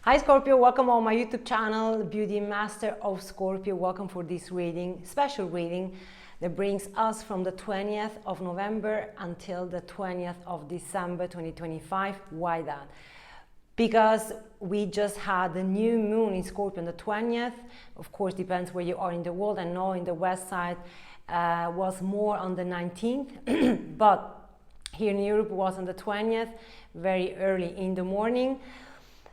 Hi Scorpio, welcome on my YouTube channel, Beauty Master of Scorpio. Welcome for this reading, special reading that brings us from the 20th of November until the 20th of December 2025. Why that? Because we just had the new moon in Scorpio on the 20th. Of course, depends where you are in the world. I know in the west side was more on the 19th, but here in Europe was on the 20th, very early in the morning.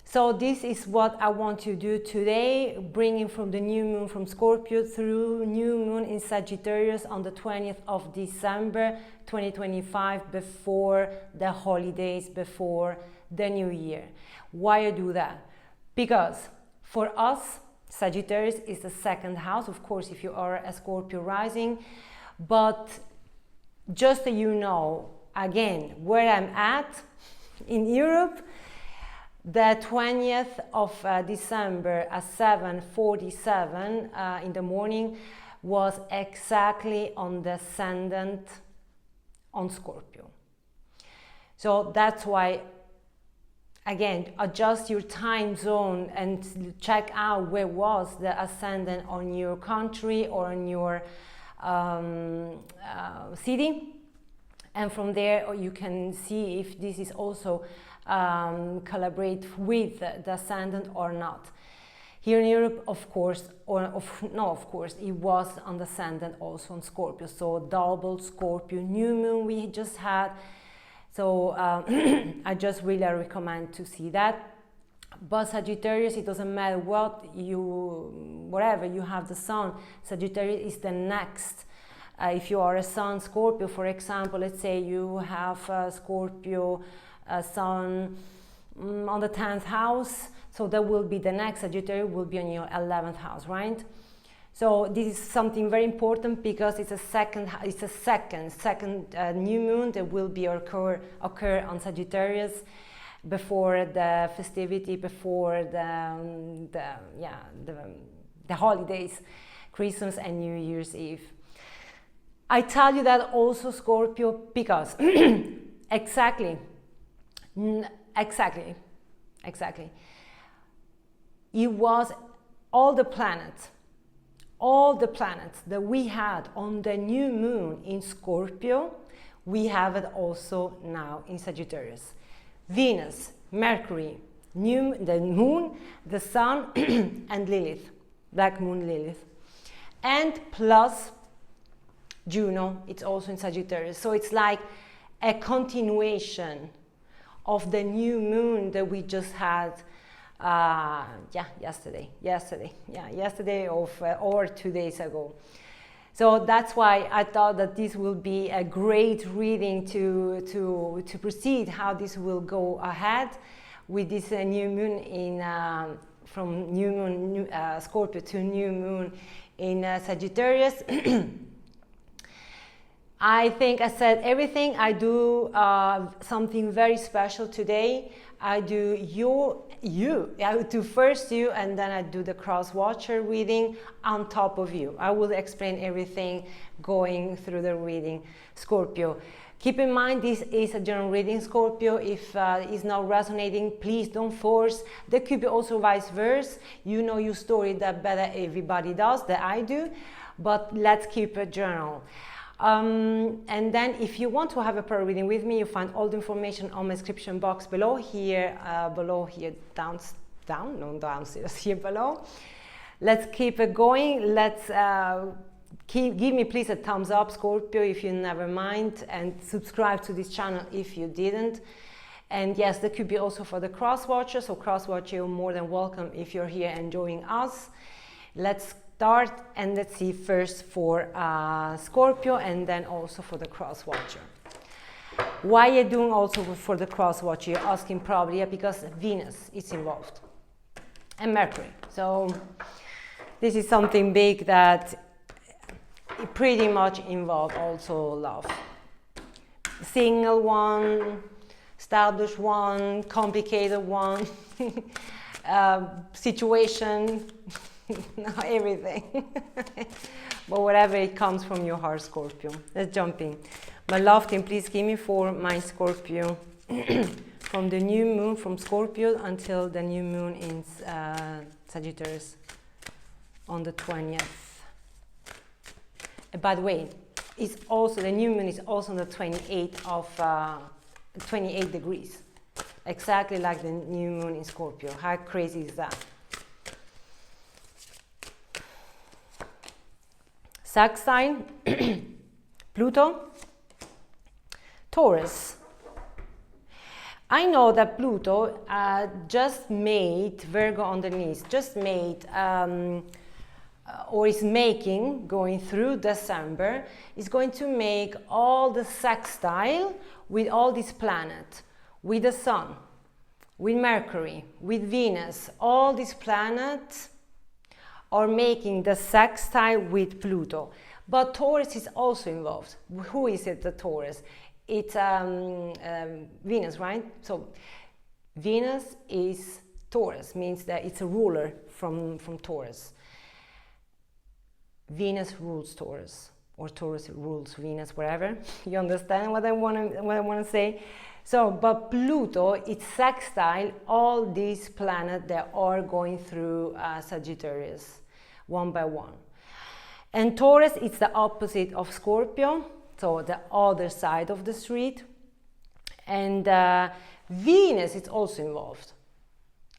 So this is what I want to do today, bringing from the new moon from Scorpio through new moon in Sagittarius on the 20th of December 2025, before the holidays, before the new year. Why I do that? Because for us, Sagittarius is the second house, of course, if you are a Scorpio rising. But just so you know, again, where I'm at in Europe, the 20th of December at 7:47 in the morning was exactly on the ascendant on Scorpio. So that's why, again, adjust your time zone and check out where was the ascendant on your country or on your city. And from there you can see if this is also collaborate with the ascendant or not. Here in Europe, of course, it was on the ascendant also on Scorpio. So double Scorpio new moon we just had. So I just really recommend to see that. But Sagittarius, it doesn't matter whatever you have the sun, Sagittarius is the next. If you are a sun Scorpio, for example, let's say you have Scorpio sun on the 10th house, so that will be the next Sagittarius will be on your 11th house, right? So this is something very important because it's a second new moon that will be occur on Sagittarius before the festivity, before the holidays, Christmas and New Year's Eve. I tell you that also, Scorpio, because exactly. It was all the planets that we had on the new moon in Scorpio, we have it also now in Sagittarius. Venus, Mercury, the moon, the sun, and Lilith, black moon Lilith, and plus Juno, it's also in Sagittarius. So it's like a continuation of the new moon that we just had yesterday or 2 days ago. So that's why I thought that this will be a great reading to proceed how this will go ahead with this new moon in from new moon Scorpio to new moon in Sagittarius. I think I said everything. I do something very special today. I do I would do first you, and then I do the cross-watcher reading on top of you. I will explain everything going through the reading, Scorpio. Keep in mind, this is a general reading, Scorpio. If it's not resonating, please don't force. There could be also vice versa. You know your story that better everybody does, that I do. But let's keep a journal. And then if you want to have a prayer reading with me, you find all the information on my description box below here, downstairs, here below. Let's keep it going. Let's give me please a thumbs up, Scorpio, if you never mind, and subscribe to this channel if you didn't. And yes, that could be also for the cross-watcher. So cross-watcher, you're more than welcome if you're here enjoying us. Let's start, and let's see first for Scorpio and then also for the cross-watcher. Why are you doing also for the cross-watcher? You're asking probably, because Venus is involved and Mercury. So this is something big that it pretty much involves also love. Single one, established one, complicated one, situation. No, everything. But whatever it comes from your heart, Scorpio. Let's jump in. My love team, please give me for my Scorpio from the new moon from Scorpio until the new moon in Sagittarius on the 20th. By the way, it's also the new moon is also on the 28th of 28 degrees, exactly like the new moon in Scorpio. How crazy is that? Sextile, Pluto, Taurus. I know that Pluto just made Virgo underneath, just made or is making, going through December, is going to make all the sextile with all these planets, with the Sun, with Mercury, with Venus. All these planets are making the sextile with Pluto. But Taurus is also involved. Who is it, the Taurus? It's Venus, right? So Venus is Taurus, means that it's a ruler from Taurus. Venus rules Taurus, or Taurus rules Venus, wherever. You understand what I want to say? So, but Pluto, it's sextile all these planets that are going through Sagittarius, one by one. And Taurus, it's the opposite of Scorpio, so the other side of the street. And Venus is also involved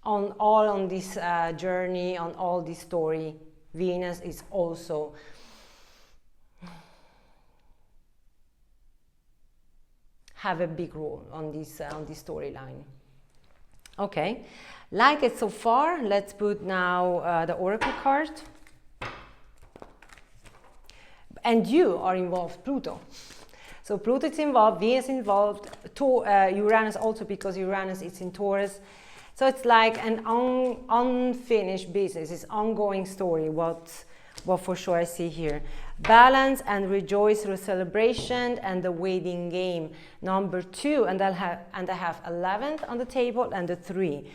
on this journey, on all this story. Venus is also have a big role on this storyline. Okay, like it so far. Let's put now the oracle card. And you are involved, Pluto. So Pluto is involved, Venus involved, Uranus also, because Uranus is in Taurus. So it's like an unfinished business, it's ongoing story, what for sure I see here. Balance and rejoice through celebration and the waiting game. Number 2, and I have 11th on the table and the 3.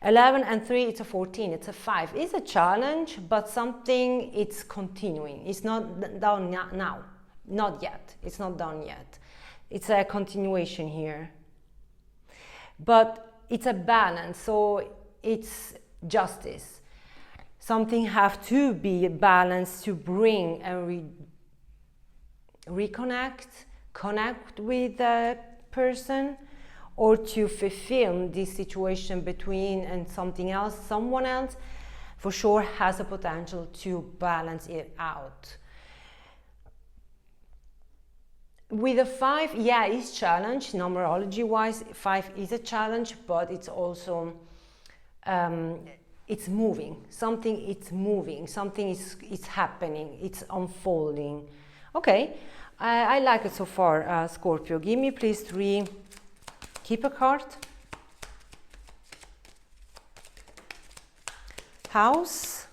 11 and 3, it's a 14, it's a 5. It's a challenge, but something, it's continuing. It's not done now, not yet. It's not done yet. It's a continuation here. But it's a balance, so it's justice. Something have to be balanced to bring and connect with the person, or to fulfill this situation between and something else, someone else, for sure has a potential to balance it out. With a 5, yeah, it's challenge, numerology-wise, 5 is a challenge, but it's also, it's moving. Something is happening, it's unfolding. Okay, I like it so far, Scorpio. Give me please 3. Keep a card. House.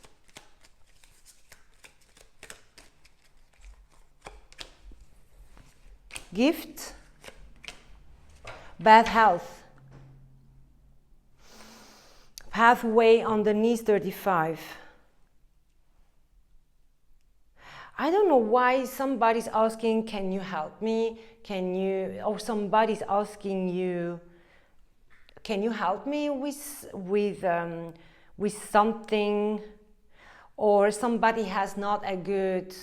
Gift. Bad health. Pathway underneath 35. I don't know why somebody's asking, can you help me? Or somebody's asking you, can you help me with something? Or somebody has not a good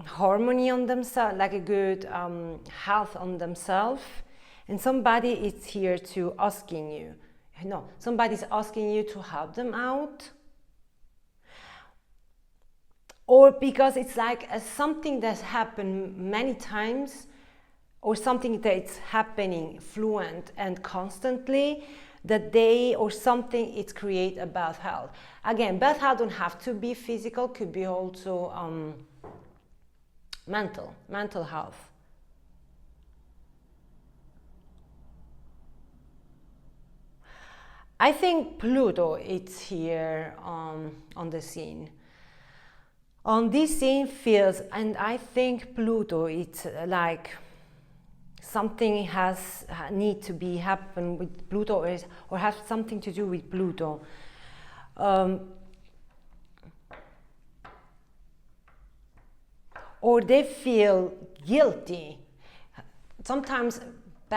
harmony on themselves, like a good health on themselves, and somebody is here to asking you. No, somebody's asking you to help them out. Or because it's like something that's happened many times, or something that's happening fluent and constantly, that they or something it create a bad health. Again, bad health don't have to be physical, could be also mental health. I think Pluto is here on the scene. On this scene feels, and I think Pluto, it's like something need to be happen with Pluto, or have something to do with Pluto. Or they feel guilty. Sometimes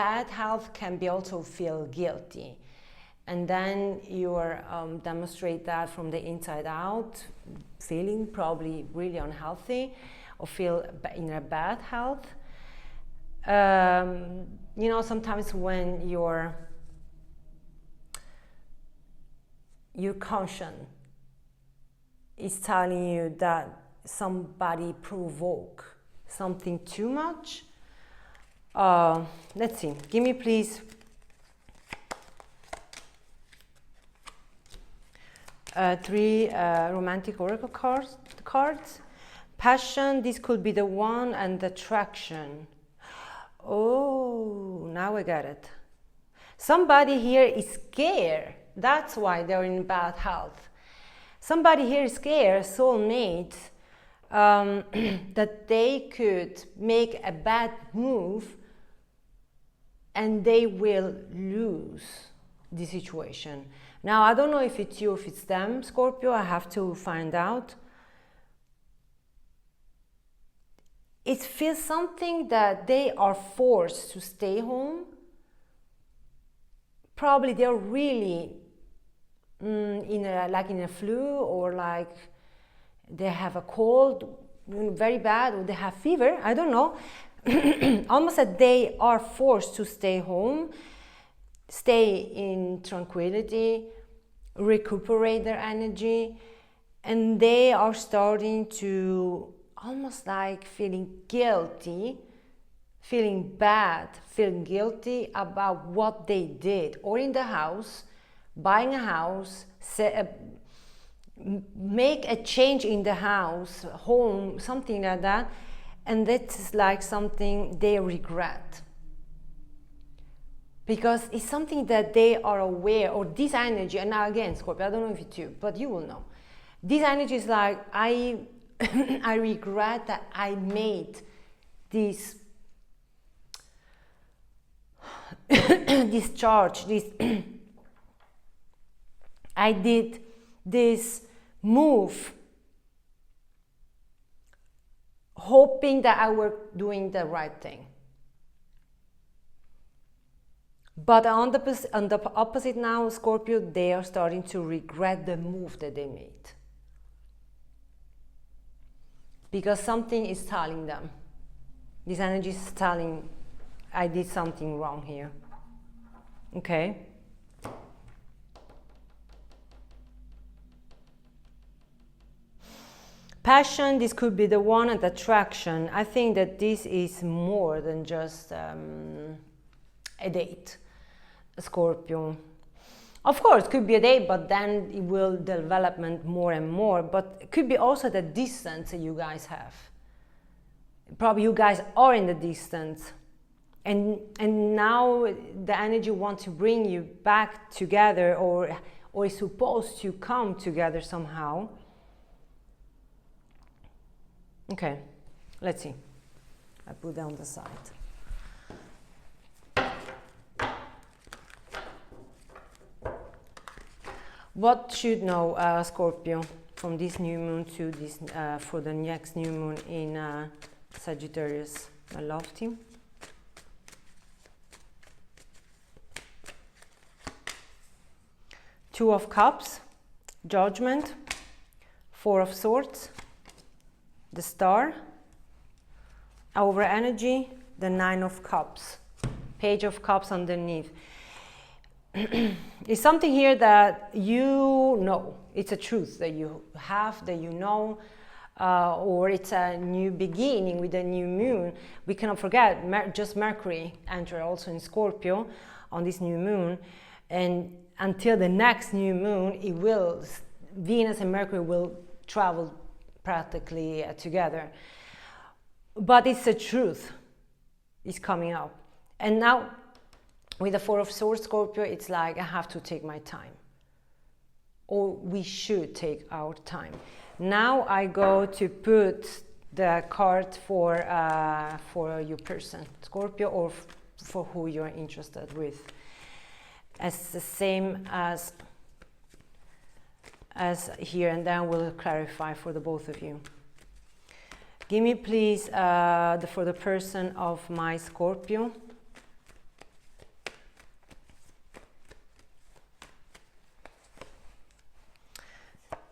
bad health can be also feel guilty. And then you demonstrate that from the inside out, feeling probably really unhealthy or feel in a bad health. You know, sometimes when your conscience is telling you that somebody provoke something too much. Let's see, give me please three romantic oracle cards. Passion, this could be the one, and attraction. Oh, now I get it. Somebody here is scared. That's why they're in bad health. Somebody here is scared, soulmate, that they could make a bad move and they will lose the situation. Now, I don't know if it's you, if it's them, Scorpio. I have to find out. It feels something that they are forced to stay home. Probably they're really in a flu, or like they have a cold, very bad, or they have fever. I don't know. Almost that they are forced to stay home, stay in tranquility, recuperate their energy, and they are starting to almost like feeling guilty, feeling bad, feeling guilty about what they did, or in the house, buying a house, make a change in the house, home, something like that, and that's like something they regret. Because it's something that they are aware, or this energy, and now again, Scorpio, I don't know if it's you, but you will know. This energy is like, I regret that I made this charge, I did this move, hoping that I were doing the right thing. But on the opposite now, Scorpio, they are starting to regret the move that they made. Because something is telling them. This energy is telling, I did something wrong here. Okay? Passion, this could be the one, and attraction. I think that this is more than just a date, Scorpio. Of course, it could be a date, but then it will development more and more. But it could be also the distance that you guys have. Probably you guys are in the distance. And now the energy wants to bring you back together, or is supposed to come together somehow. Okay, let's see. I put that on the side. What should know Scorpio from this new moon to this for the next new moon in Sagittarius? I love you. Two of Cups, Judgment, Four of Swords, the Star, over energy, the Nine of Cups, Page of Cups underneath. It's something here that you know. It's a truth that you have, that you know, or it's a new beginning with a new moon. We cannot forget, just Mercury entered also in Scorpio on this new moon, and until the next new moon, Venus and Mercury will travel practically together. But it's a truth. It's coming up. And now, with the Four of Swords, Scorpio, it's like, I have to take my time. Or we should take our time. Now I go to put the card for your person, Scorpio, or for who you're interested with. As the same as here, and then we'll clarify for the both of you. Give me please for the person of my Scorpio.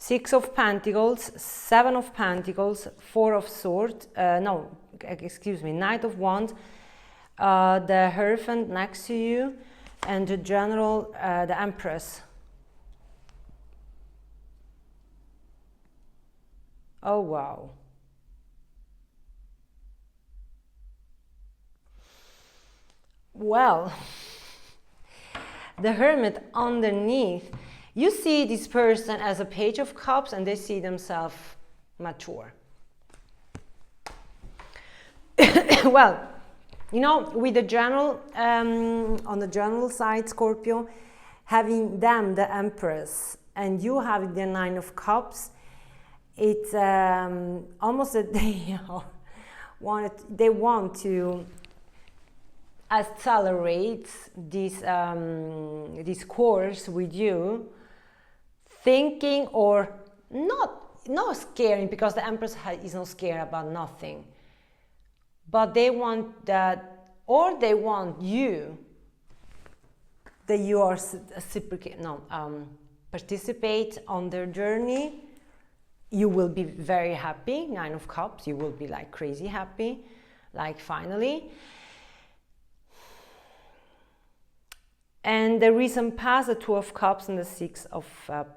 Six of Pentacles, Seven of Pentacles, Four of Swords, Knight of Wands, the Hierophant next to you, and the General, the Empress. Oh, wow. Well, the Hermit underneath, you see this person as a Page of Cups and they see themselves mature. Well, you know, with the general, on the general side, Scorpio, having them, the Empress, and you having the Nine of Cups, it's almost that they want to accelerate this course with you, thinking or not scaring, because the Empress is not scared about nothing, but they want that, or they want you, that you are participate on their journey. You will be very happy. Nine of Cups, you will be like crazy happy, like finally. And the recent past, the Two of Cups and the Six of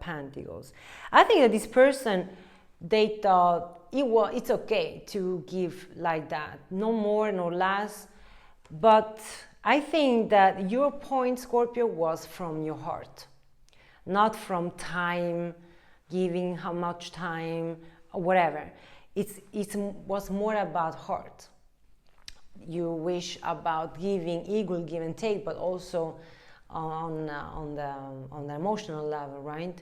Pentacles. I think that this person, they thought it's okay to give like that, no more, no less. But I think that your point, Scorpio, was from your heart, not from time, giving how much time, or whatever. It was more about heart. You wish about giving, equal give and take, but also on the emotional level, right?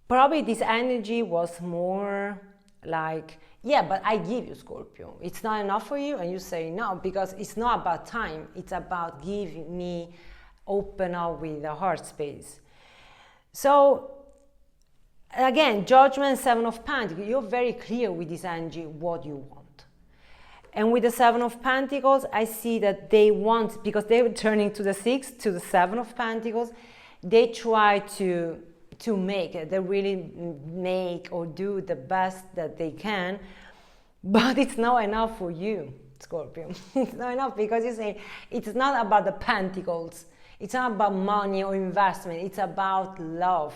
Probably this energy was more like, yeah, but I give you, Scorpio. It's not enough for you, and you say no, because it's not about time. It's about giving me, open up with the heart space. So again, Judgment, Seven of Pentacles. You're very clear with this energy what you want. And with the Seven of Pentacles, I see that they want, because they were turning to the Six, to the Seven of Pentacles, they try to make it. They really make or do the best that they can, but it's not enough for you, Scorpio. It's not enough, because you say it's not about the Pentacles. It's not about money or investment. It's about love.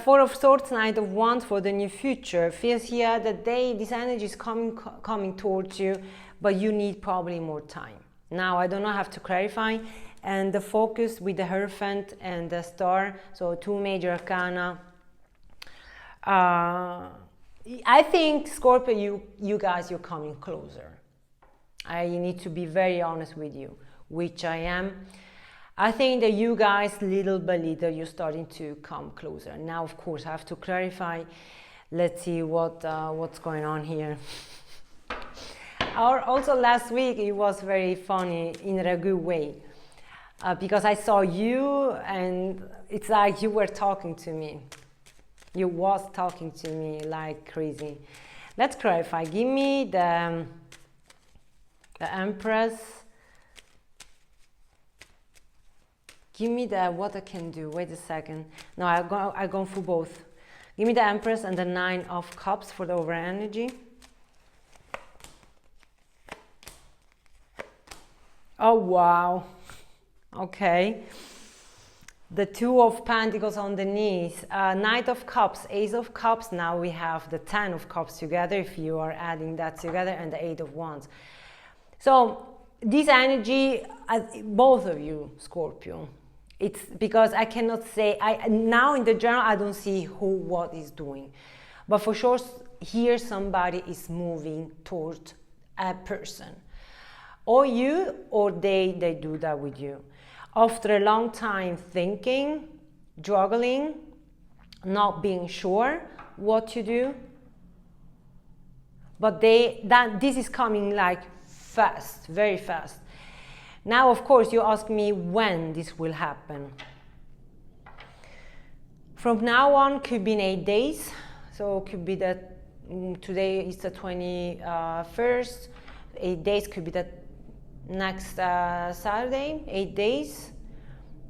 Four of Swords, Knight of Wands for the new future. Feels here that this energy is coming towards you, but you need probably more time. Now, I do not have to clarify. And the focus with the Hierophant and the Star, so two major arcana. I think, Scorpio, you guys, you're coming closer. I need to be very honest with you, which I am. I think that you guys, little by little, you're starting to come closer. Now, of course, I have to clarify. Let's see what's going on here. Also, last week, it was very funny in a good way. Because I saw you, and it's like you were talking to me. You was talking to me like crazy. Let's clarify. Give me the Empress. Give me what I can do. Wait a second. No, I go for both. Give me the Empress and the Nine of Cups for the over energy. Oh, wow. Okay. The Two of Pentacles underneath. Knight of Cups, Ace of Cups. Now we have the Ten of Cups together, if you are adding that together, and the Eight of Wands. So this energy, both of you, Scorpio, it's because I cannot say, now in the journal, I don't see who what is doing. But for sure, here somebody is moving toward a person. Or you, or they do that with you. After a long time thinking, juggling, not being sure what to do. But this is coming like fast, very fast. Now, of course, you ask me when this will happen. From now on, could be in 8 days. So could be that today is the 21st. 8 days could be that next Saturday. 8 days,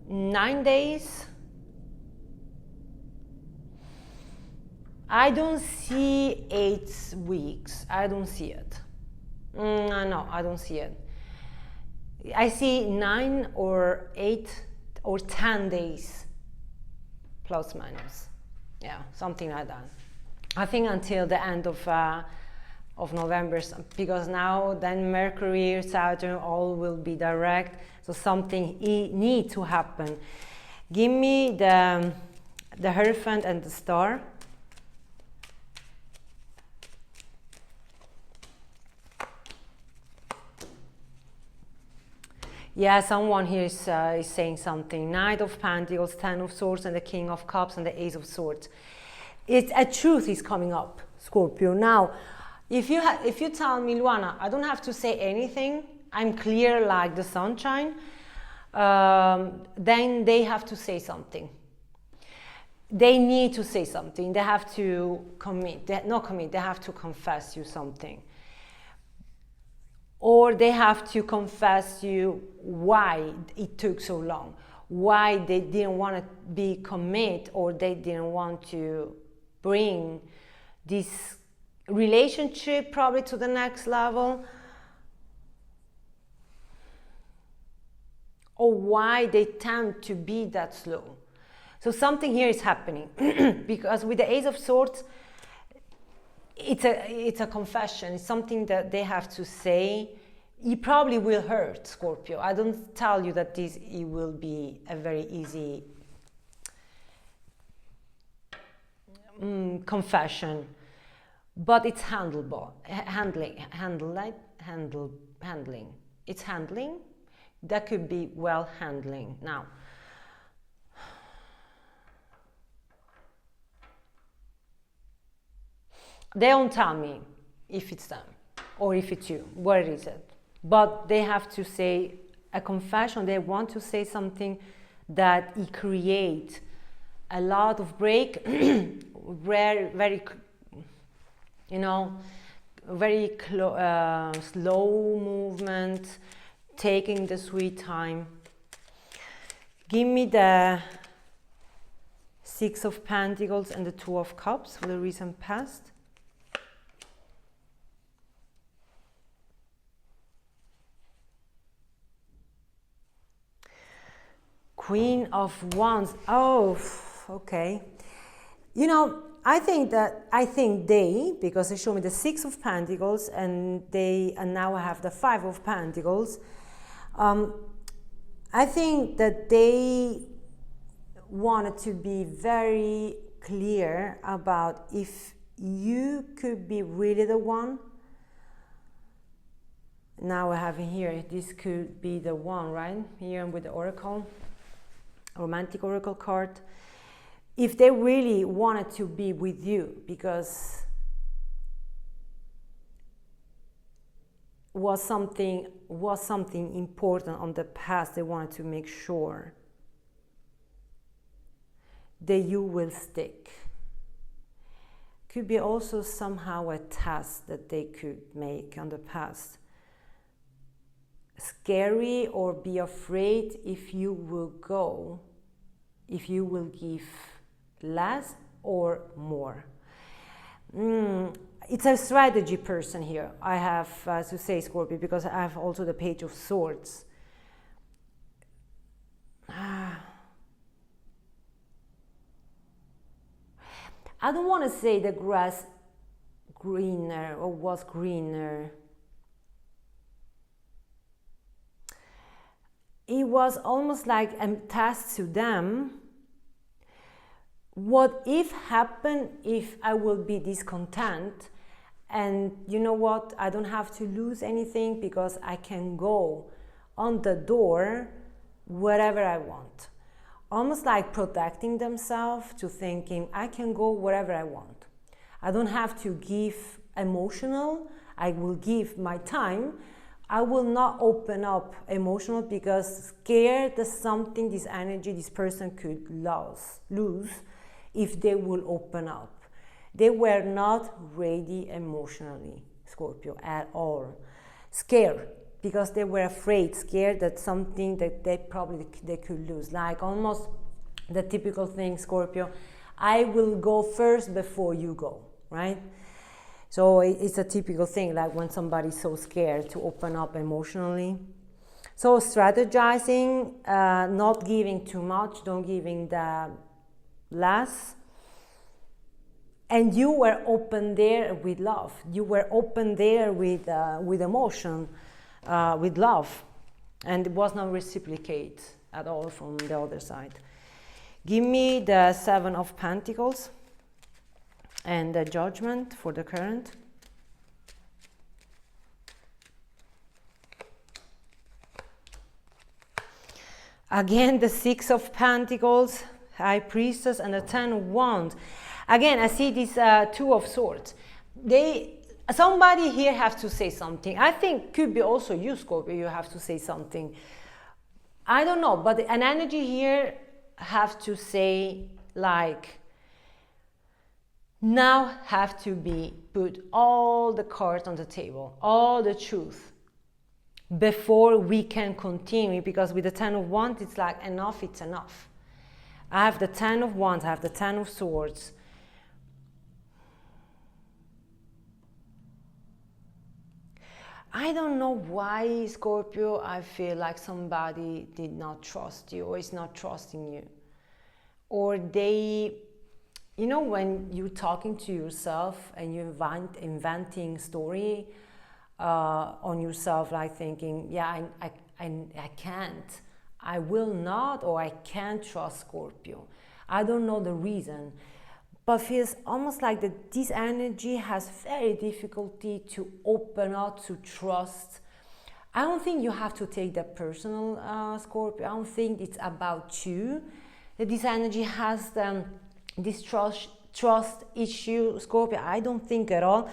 9 days, I don't see 8 weeks. I don't see it. No, I don't see it. I see 9 or 8 or 10 days, plus minus. Yeah, something like that. I think until the end of November, because now then Mercury, Saturn, all will be direct. So something need to happen. Give me the Hierophant and the Star. Yeah, someone here is saying something. Knight of Pentacles, Ten of Swords, and the King of Cups, and the Ace of Swords. It's a truth is coming up, Scorpio. Now, if you tell me, Luana, I don't have to say anything, I'm clear like the sunshine, then they have to say something. They need to say something. They have to commit. They have to confess you something. Or they have to confess you why it took so long, why they didn't want to be commit, or they didn't want to bring this relationship probably to the next level, or why they tend to be that slow. So something here is happening because with the Ace of Swords, it's a confession. It's something that they have to say. It probably will hurt, Scorpio. I don't tell you that it will be a very easy confession, but it's handleable. Handling. It's handling. That could be well handling. Now, they don't tell me if it's them or if it's you. Where is it? But they have to say a confession. They want to say something that it creates a lot of break, very, very slow movement, taking the sweet time. Give me the Six of Pentacles and the Two of Cups for the recent past. Queen of Wands. Oh, okay. I think they, because they show me the Six of Pentacles and now I have the Five of Pentacles. I think that they wanted to be very clear about if you could be really the one. Now I have here, this could be the one, right? Here with the Oracle. Romantic Oracle card. If they really wanted to be with you, because was something important on the past, they wanted to make sure that you will stick. Could be also somehow a task that they could make on the past. Scary or be afraid if you will go, if you will give less or more. It's a strategy person here. I have to say, Scorpio, because I have also the Page of Swords. I don't want to say the grass greener or was greener. It was almost like a task to them. What if happen if I will be discontent, and you know what, I don't have to lose anything because I can go on the door wherever I want. Almost like protecting themselves to thinking I can go wherever I want. I don't have to give emotional, I will give my time. I will not open up emotional because scared that something, this energy, this person could lose if they will open up. They were not ready emotionally, Scorpio, at all. Scared because they were afraid, scared that something that they could lose. Like almost the typical thing, Scorpio, I will go first before you go, right? So it's a typical thing, like when somebody's so scared to open up emotionally. So strategizing, not giving too much, don't giving the less. And you were open there with love. You were open there with emotion, with love. And it was not reciprocate at all from the other side. Give me the 7 of Pentacles and the Judgment for the current. Again, the 6 of Pentacles, High Priestess, and the 10 of Wands. Again, I see this 2 of Swords. Somebody here have to say something. I think could be also you, Scorpio, you have to say something. I don't know, but an energy here have to say, like, now have to be put all the cards on the table, all the truth, before we can continue, because with the 10 of Wands, it's like enough, it's enough. I have the 10 of Wands, I have the 10 of Swords. I don't know why, Scorpio, I feel like somebody did not trust you or is not trusting you. Or they, you know, when you're talking to yourself and you're inventing story on yourself, like thinking, yeah, I can't, I will not, or I can't trust Scorpio. I don't know the reason. But feels almost like that this energy has very difficulty to open up, to trust. I don't think you have to take that personal, Scorpio. I don't think it's about you. That this energy has this trust issue, Scorpio. I don't think at all.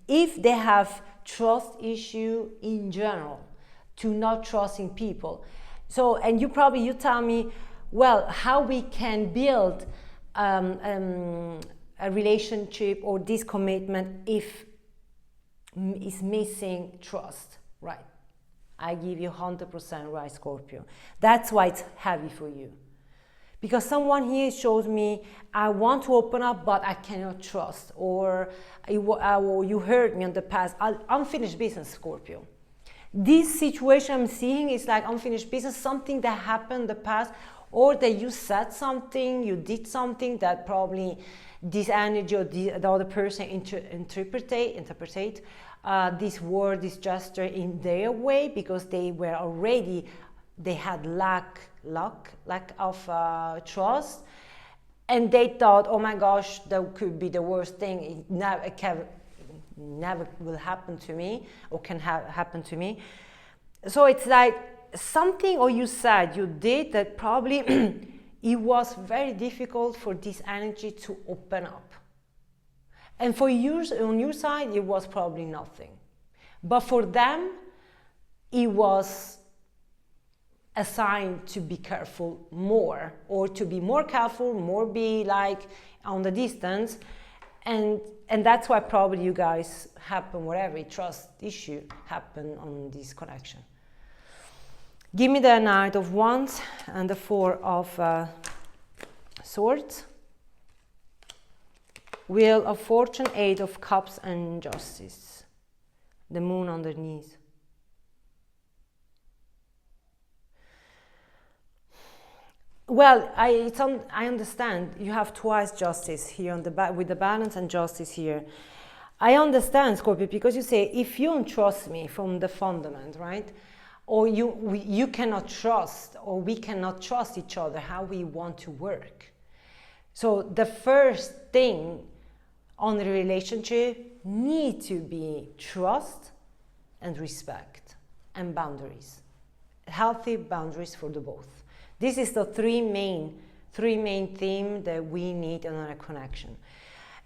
If they have trust issue in general, to not trusting people. So, and you tell me, well, how we can build a relationship or this commitment if is missing trust, right? I give you 100% right, Scorpio. That's why it's heavy for you. Because someone here shows me, I want to open up, but I cannot trust. Or you hurt me in the past. Unfinished business, Scorpio. This situation I'm seeing is like unfinished business, something that happened in the past, or that you said something, you did something that probably this energy or the other person interpret this word, this gesture in their way, because they had lack of trust, and they thought, oh my gosh, that could be the worst thing. It never will happen to me, or can happen to me. So it's like something, or you said, you did, that probably it was very difficult for this energy to open up. And for you, on your side, it was probably nothing. But for them, it was a sign to be careful more, or to be more careful, more be like on the distance. And that's why probably you guys happen, whatever trust issue happened on this connection. Give me the Knight of Wands and the 4 of Swords. Wheel of Fortune, 8 of Cups, and Justice. The Moon underneath. Well, I understand you have twice Justice here on the back with the Balance and Justice here. I understand, Scorpio, because you say, if you don't trust me from the fundament, right? Or you cannot trust, or we cannot trust each other, how we want to work. So the first thing on the relationship need to be trust and respect and boundaries. Healthy boundaries for the both. This is the three main themes that we need in our connection.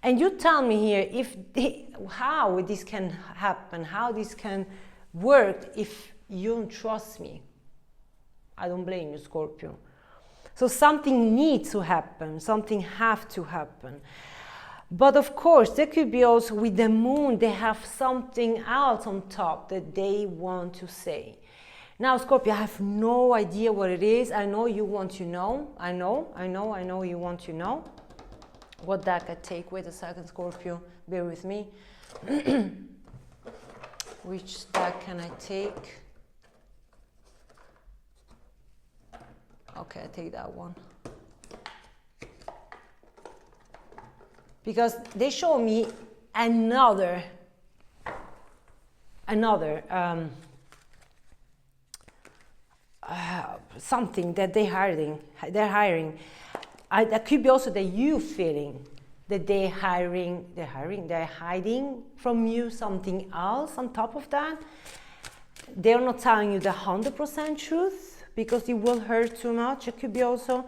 And you tell me here how this can happen, how this can work if you don't trust me. I don't blame you, Scorpio. So something needs to happen, something have to happen. But of course, there could be also with the Moon, they have something else on top that they want to say. Now, Scorpio, I have no idea what it is. I know you want to know. I know you want to know. What deck I take? Wait a second, Scorpio, bear with me. Which deck can I take? Okay, I take that one. Because they show me another something that they're hiring. That could be also that you feeling that they're hiding from you something else on top of that. They're not telling you the 100% truth because it will hurt too much. It could be also,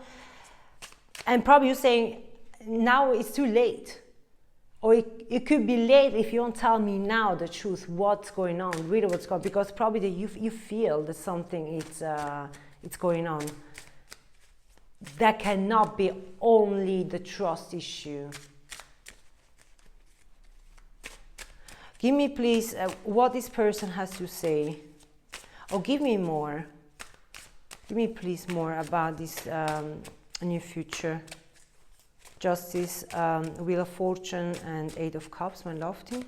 and probably you're saying now it's too late. Or it could be late if you don't tell me now the truth, what's going on, really what's going on, because probably that you feel that something it's going on. That cannot be only the trust issue. Give me please what this person has to say. Or give me more. Give me please more about this new future. Justice, Wheel of Fortune, and Eight of Cups, my love team.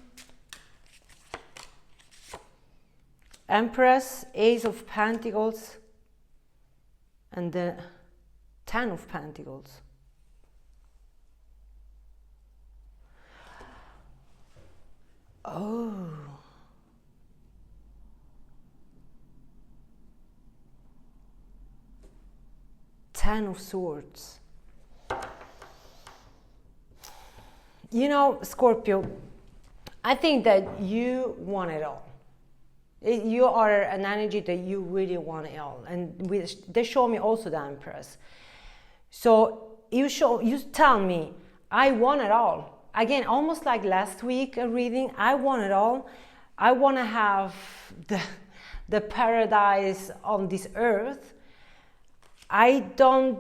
Empress, Ace of Pentacles, and the 10 of Pentacles. Oh. Ten of Swords. You know, Scorpio, I think that you want it all. You are an energy that you really want it all. And they show me also the Empress. So you tell me, I want it all. Again, almost like last week reading, I want it all. I want to have the paradise on this earth. I don't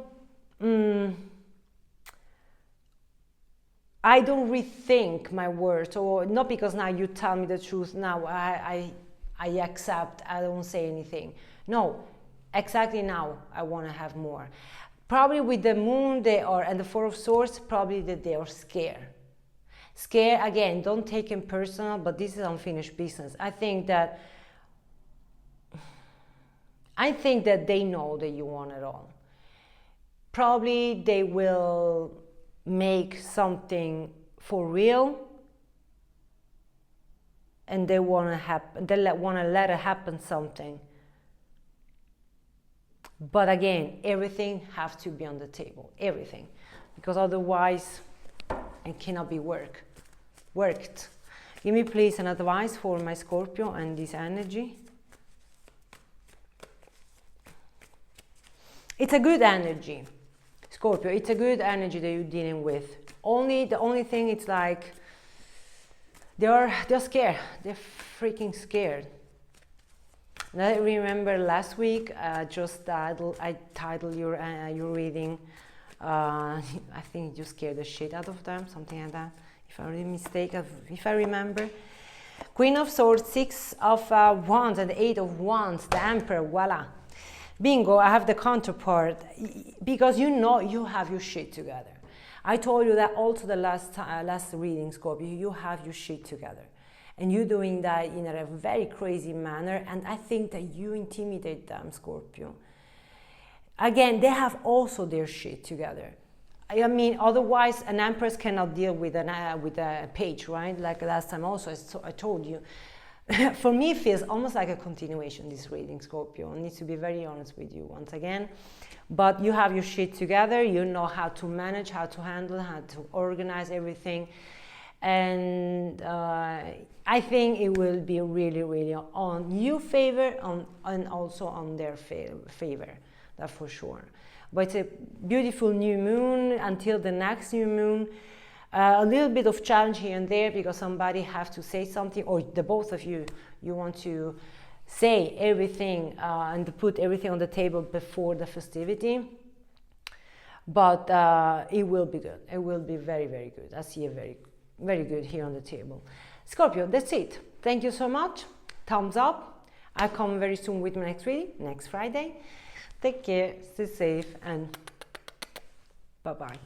rethink my words, or not because now you tell me the truth, now I accept, I don't say anything. No, exactly now I want to have more. Probably with the moon and the Four of Swords, probably that they are scared. Scared, again, don't take it personal, but this is unfinished business. I think that they know that you want it all. Probably they will make something for real, and they want to let it happen something. But again, everything has to be on the table, everything, because otherwise it cannot be worked. Give me please an advice for my Scorpio and this energy. It's a good energy, Scorpio. It's a good energy that you're dealing with. The only thing, it's like they're scared. They're freaking scared. And I remember last week, I titled your reading. I think you scared the shit out of them, something like that. If I remember. Queen of Swords, Six of Wands, and the Eight of Wands, the Emperor, voila. Bingo, I have the counterpart, because you know you have your shit together. I told you that also the last reading, Scorpio, you have your shit together. And you're doing that in a very crazy manner, and I think that you intimidate them, Scorpio. Again, they have also their shit together. I mean, otherwise an Empress cannot deal with a page, right? Like last time also, I told you. For me, it feels almost like a continuation, this reading, Scorpio. I need to be very honest with you once again. But you have your shit together. You know how to manage, how to handle, how to organize everything. And I think it will be really, really on your favor and also on their favor. That's for sure. But it's a beautiful new moon until the next new moon. A little bit of challenge here and there because somebody has to say something, or the both of you want to say everything and to put everything on the table before the festivity. But it will be good. It will be very, very good. I see a very, very good here on the table. Scorpio, that's it. Thank you so much. Thumbs up. I'll come very soon with my next reading, next Friday. Take care, stay safe, and bye-bye.